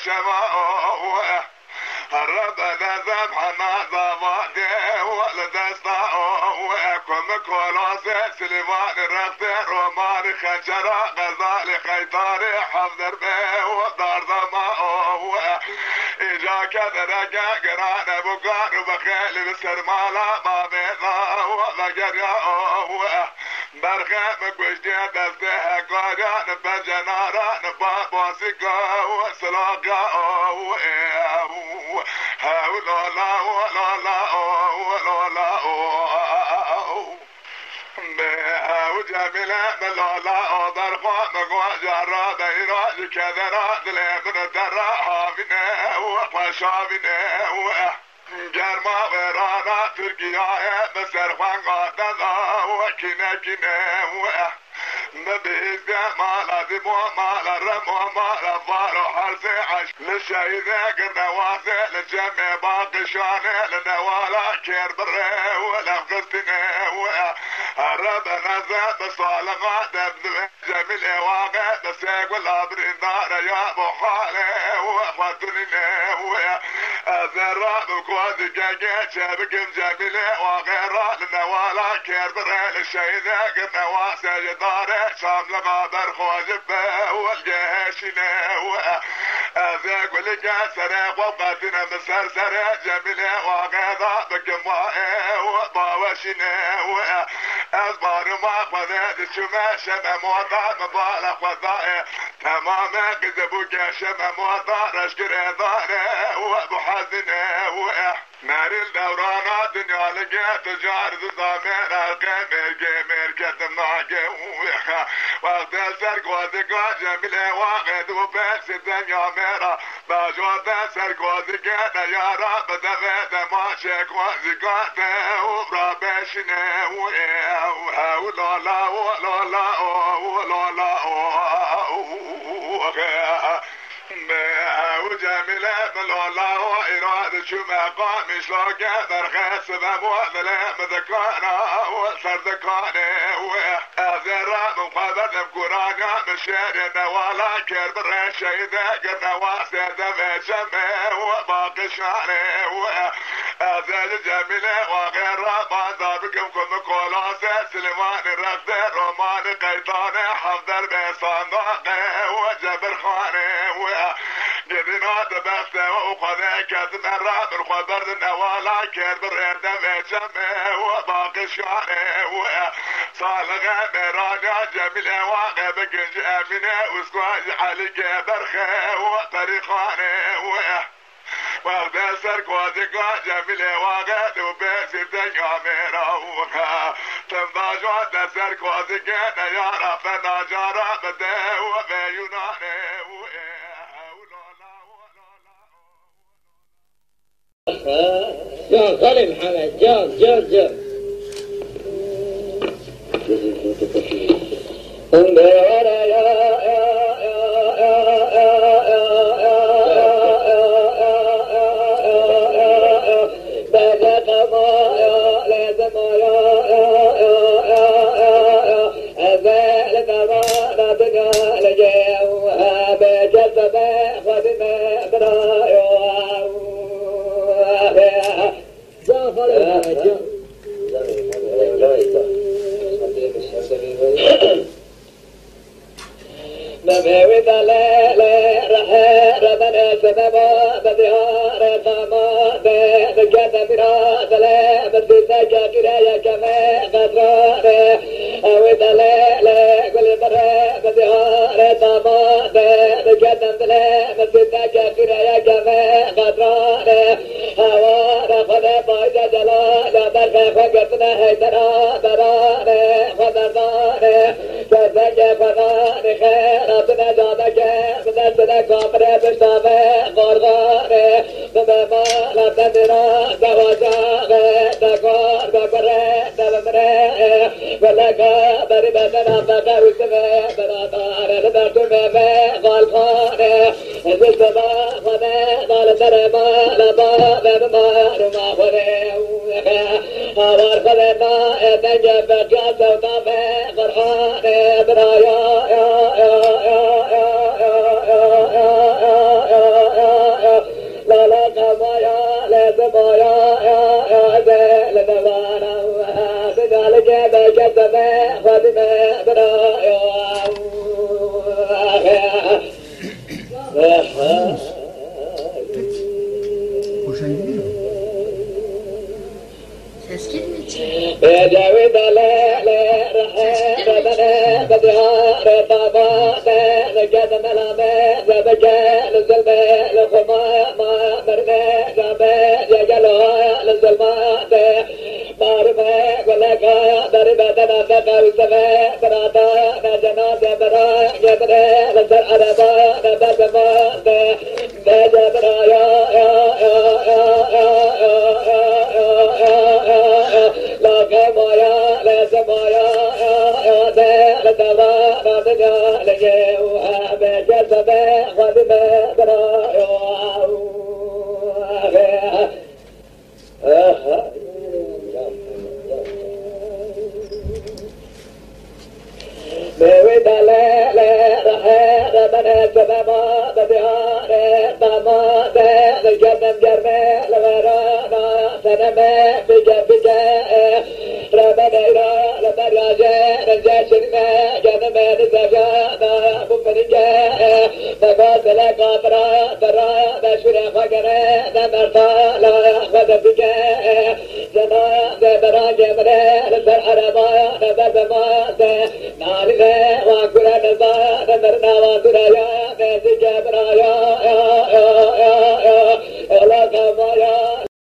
شما ربنا ذبحنا ضواده والدستا وكم كولاس سليمان رفت رومان خجرا غزال خيطان حفظر به ودار ضما إجا كذرقا قران بقان بخيل بسرمالا ما بيضا وذقريا برخم قشتي دسته قاران بجناران بابوسكا وسلاقا وجميلة ملولا وضرقا مقواجرا بيراج كذرا دليمن درا حافنا وقشافنا جرما ورانا تركيا بسرخان قاتلا وكنا كنا نبيز مالا دمو مالا رمو مالا فارو حرسي عش للشهيدة قرنا واسي للجمع باقي شاني لنوالا كير بري ولفقستنا ربنا زاد بصالغا دبدو جميل واقع بسيق والابرين دار يا بخالي وخواتننا أذرا بكوادي كاكي شابكم جميل واقع لنوالا كير بري للشهيدة قرنا واسي جداري شامل غابر خوجبه والجيشنا أذاك ولقى سرق وقاتنا مسرسر جميلة وغيظة بكمائه وطاوشنا أزبار ما قذات الشماشة موضع مبالغ وضائه تماما قذبو كاشم موضع رشكر ضانه وبحزنه نار الدورانات دنيا لقيت تجارة ضامن القمر قمر كتم ناقم وقت السرق وذكا جميلة واحد وبس الدنيا ميرا باجوات السرق وذكا يا رب دغيت ما شك وذكاته وبرابشنا ولا لا ولا لا ولا لا وجميلة بالولا وإرادة شو مقام شلوك برخيص بموذلة مذكانا وسردكاني وأذرا مقابل بقرانا مشير نوالا كرب الرشيدة قرنا واسدة بجمع وباقي شاني وأذر جميلة وغيرا باندا بكم كولاسة سليمان رفت رومان قيطان حفظر بصندوقي وجبر خاني قدنا دبخته وقضي كذب الراب الخبر النوالا كرب الرد بجمع وباقي شاني صالغة مراجع جميلة واقع بقنج أمينة وسكواج عليك برخة وطريقاني وقت سرق وذكا جميلة واقع وبسر دنيا مراوخة تمضاج وقت سرق وذكا نيارا فناجارا بده وبيوناني جان خلي محمد جان جان جان نبهوي دلالة رحى ربنا سببا بديار سما بجد برا دلالة بدينا كاكرا يا كما غدرا أوي دلالة كل برا بديار سما بجد دلالة بدينا كاكرا يا كما غدرا هوا خدا بايدا جلال برخ فقطنا هيدرا برا خدا كذا فنا خير ربنا جابك بدنا كبر بشتابه غرغره بما لا تدرا دواجا دكار بكره دمره ولا كبر بدنا بكر وسمه برادار بدتمه غالخانه السما خنا قال ترما لبا بما رما خره هوار خلنا تجب جاسو تابه غرخانه برايا مايا لازم مايا يا زين لدوانا بدال جبه جبه خدمه برايا Hoşuna gidiyor mu? Ses gitmeyecek. بجاوي دلال ربنا بديار بابا نجد ملامه زبجال الزلمه الخما ما مرمه جابه يجلو الزلمه مرمه ولا قايا دربتنا فقاوي سمه برادا نجنا زبرا يبرا لزر عربا نبزما نجبرا يا يا يا يا لا مايا لازم مايا يا دل دوانا بدالجي وبجذبه خدمه برايا بوي دلال ربنا سبما بديار بما دل جنم جرمه لورانا سنمه بجا ربنا لبراجه رجاشنا جنمه نزجانا مفرجه مقاتل قابرا درا بشرا فقره نمرتا لا يأخذ بجه جنا براجه مره لسر عربا نبزما نالله وقرا نزا نمرنا وقرايا نزجه برايا